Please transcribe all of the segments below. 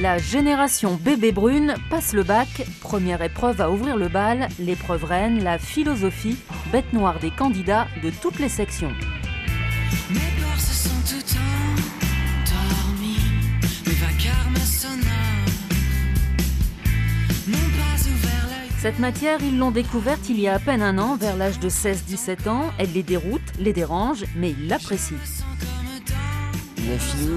La génération bébé brune passe le bac. Première épreuve à ouvrir le bal, l'épreuve reine, la philosophie, bête noire des candidats de toutes les sections. Mes peurs se sont tout endormies, mes vacarmes sonores n'ont pas ouvert l'œil. Cette matière, ils l'ont découverte il y a à peine un an, vers l'âge de 16-17 ans. Elle les déroute, les dérange, mais ils l'apprécient. La philo,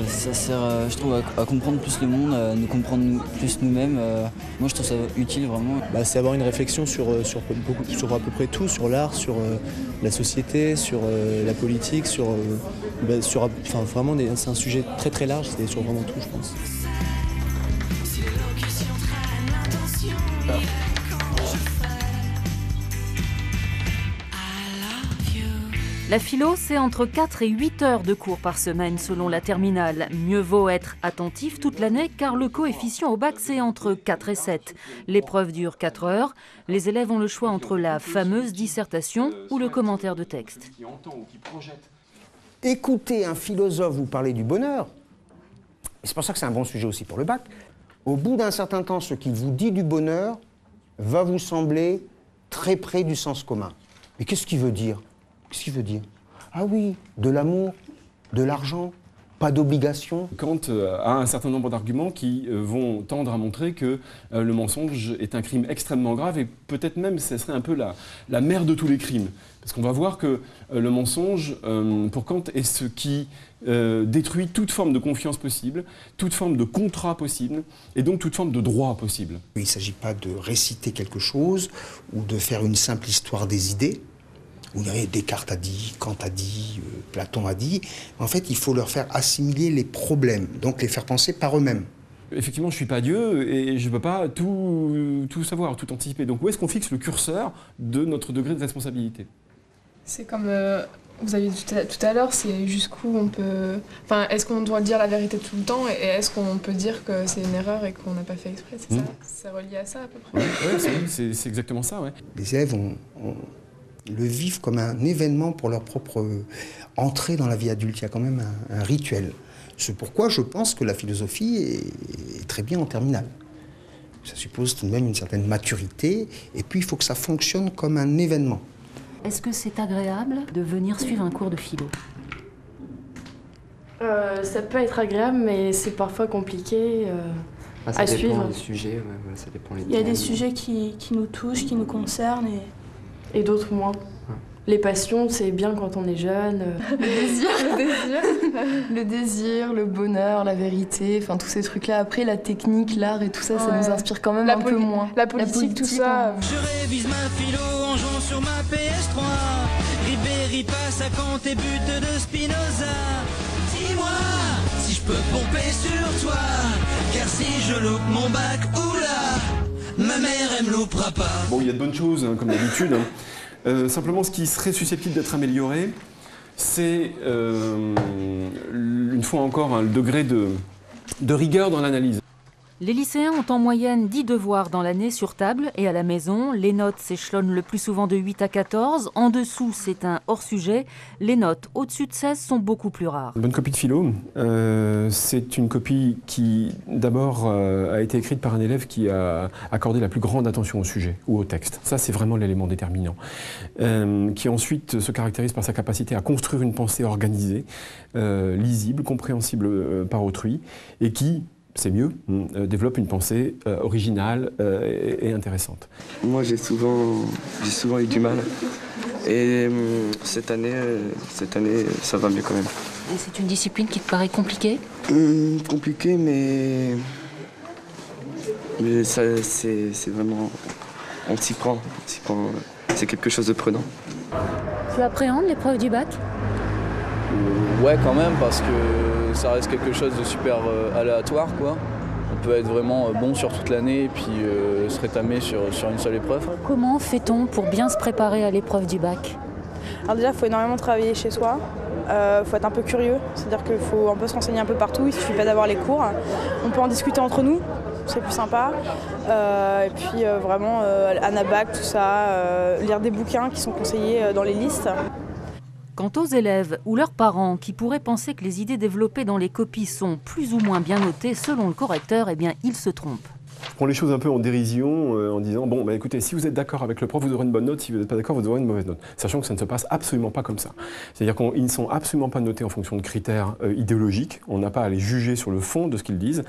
ça sert, je trouve, à comprendre plus le monde, à nous comprendre plus nous-mêmes. Moi, je trouve ça utile, vraiment. C'est avoir une réflexion sur à peu près tout, sur l'art, sur la société, sur la politique, vraiment, c'est un sujet très très large, c'est sur vraiment tout, je pense. Si l'élocution traîne l'intention, il est quand je fais I love you. La philo, c'est entre 4 et 8 heures de cours par semaine selon la terminale. Mieux vaut être attentif toute l'année car le coefficient au bac, c'est entre 4 et 7. L'épreuve dure 4 heures. Les élèves ont le choix entre la fameuse dissertation ou le commentaire de texte. Écouter un philosophe vous parler du bonheur, et c'est pour ça que c'est un bon sujet aussi pour le bac, au bout d'un certain temps, ce qu'il vous dit du bonheur va vous sembler très près du sens commun. Mais qu'est-ce qu'il veut dire ? Qu'est-ce qu'il veut dire ? Ah oui, de l'amour, de l'argent, pas d'obligation. Kant a un certain nombre d'arguments qui vont tendre à montrer que le mensonge est un crime extrêmement grave et peut-être même ce serait un peu la mère de tous les crimes. Parce qu'on va voir que le mensonge, pour Kant, est ce qui détruit toute forme de confiance possible, toute forme de contrat possible et donc toute forme de droit possible. Il ne s'agit pas de réciter quelque chose ou de faire une simple histoire des idées. Où Descartes a dit, Kant a dit, Platon a dit. En fait, il faut leur faire assimiler les problèmes, donc les faire penser par eux-mêmes. Effectivement, je ne suis pas Dieu et je ne peux pas tout savoir, tout anticiper. Donc où est-ce qu'on fixe le curseur de notre degré de responsabilité ? C'est comme vous avez dit tout à l'heure, c'est jusqu'où on peut... Enfin, est-ce qu'on doit dire la vérité tout le temps et est-ce qu'on peut dire que c'est une erreur et qu'on n'a pas fait exprès, c'est ça ? C'est relié à ça à peu près. Oui, c'est exactement ça, ouais. Les élèves le vivent comme un événement pour leur propre entrée dans la vie adulte. Il y a quand même un rituel. C'est pourquoi je pense que la philosophie est très bien en terminale. Ça suppose tout de même une certaine maturité, et puis il faut que ça fonctionne comme un événement. Est-ce que c'est agréable de venir suivre un cours de philo ? Ça peut être agréable, mais c'est parfois compliqué à suivre. Ça dépend du sujet, ça dépend des Il y a des sujets qui nous touchent, qui nous concernent et d'autres moins. Les passions, c'est bien quand on est jeune. Le désir, le bonheur, la vérité, enfin tous ces trucs-là. Après, la technique, l'art et tout ça, ça nous inspire quand même un peu moins. La politique, tout ça. Je révise ma philo en jouant sur ma PS3. Ribéry passe à Kant et but de Spinoza. Dis-moi si je peux pomper sur toi, car si je loupe mon bac, oula, ma mère elle me loupera pas. Bon, il y a de bonnes choses, comme d'habitude. Simplement, ce qui serait susceptible d'être amélioré, c'est, une fois encore, le degré de rigueur dans l'analyse. Les lycéens ont en moyenne 10 devoirs dans l'année sur table et à la maison. Les notes s'échelonnent le plus souvent de 8 à 14. En dessous, c'est un hors-sujet. Les notes au-dessus de 16 sont beaucoup plus rares. Une bonne copie de philo, c'est une copie qui, d'abord, a été écrite par un élève qui a accordé la plus grande attention au sujet ou au texte. Ça, c'est vraiment l'élément déterminant. Qui ensuite se caractérise par sa capacité à construire une pensée organisée, lisible, compréhensible par autrui, et qui, c'est mieux, développe une pensée originale et intéressante. Moi, j'ai souvent eu du mal. Et cette année, ça va mieux quand même. Et c'est une discipline qui te paraît compliquée ? Compliquée, mais ça, c'est vraiment... On s'y prend. C'est quelque chose de prenant. Tu appréhendes l'épreuve du bac ? Ouais, quand même, parce que ça reste quelque chose de super aléatoire, quoi. On peut être vraiment bon sur toute l'année et puis se rétamer sur une seule épreuve. Comment fait-on pour bien se préparer à l'épreuve du bac ? Alors déjà, il faut énormément travailler chez soi. Faut être un peu curieux, c'est-à-dire qu'il faut un peu se renseigner un peu partout, il ne suffit pas d'avoir les cours. On peut en discuter entre nous, c'est plus sympa. Et puis vraiment, Anabac, tout ça, lire des bouquins qui sont conseillés dans les listes. Quant aux élèves ou leurs parents qui pourraient penser que les idées développées dans les copies sont plus ou moins bien notées selon le correcteur, eh bien ils se trompent. Je prends les choses un peu en dérision en disant bon, bah, écoutez, si vous êtes d'accord avec le prof, vous aurez une bonne note, si vous n'êtes pas d'accord, vous aurez une mauvaise note. Sachant que ça ne se passe absolument pas comme ça. C'est-à-dire qu'ils ne sont absolument pas notés en fonction de critères idéologiques. On n'a pas à les juger sur le fond de ce qu'ils disent,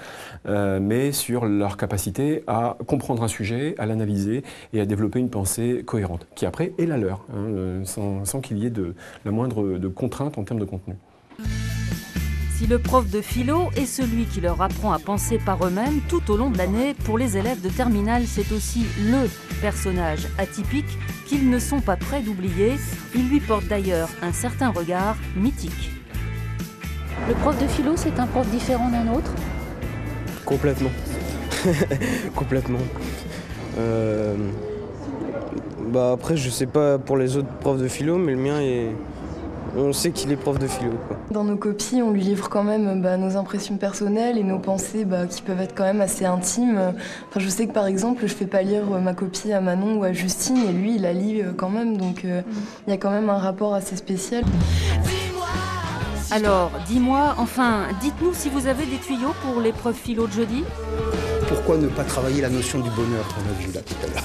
mais sur leur capacité à comprendre un sujet, à l'analyser et à développer une pensée cohérente, qui après est la leur, hein, sans qu'il y ait la moindre de contrainte en termes de contenu. Si le prof de philo est celui qui leur apprend à penser par eux-mêmes tout au long de l'année, pour les élèves de terminale, c'est aussi le personnage atypique qu'ils ne sont pas prêts d'oublier. Il lui porte d'ailleurs un certain regard mythique. Le prof de philo, c'est un prof différent d'un autre? Complètement. Complètement. Bah après, je sais pas pour les autres profs de philo, mais le mien est... On sait qu'il est prof de philo, quoi. Dans nos copies, on lui livre quand même nos impressions personnelles et nos pensées qui peuvent être quand même assez intimes. Enfin, je sais que par exemple, je fais pas lire ma copie à Manon ou à Justine et lui, il la lit quand même. Donc il y a quand même un rapport assez spécial. Alors, dis-moi, enfin, dites-nous si vous avez des tuyaux pour l'épreuve philo de jeudi. Pourquoi ne pas travailler la notion du bonheur qu'on a vu là tout à l'heure?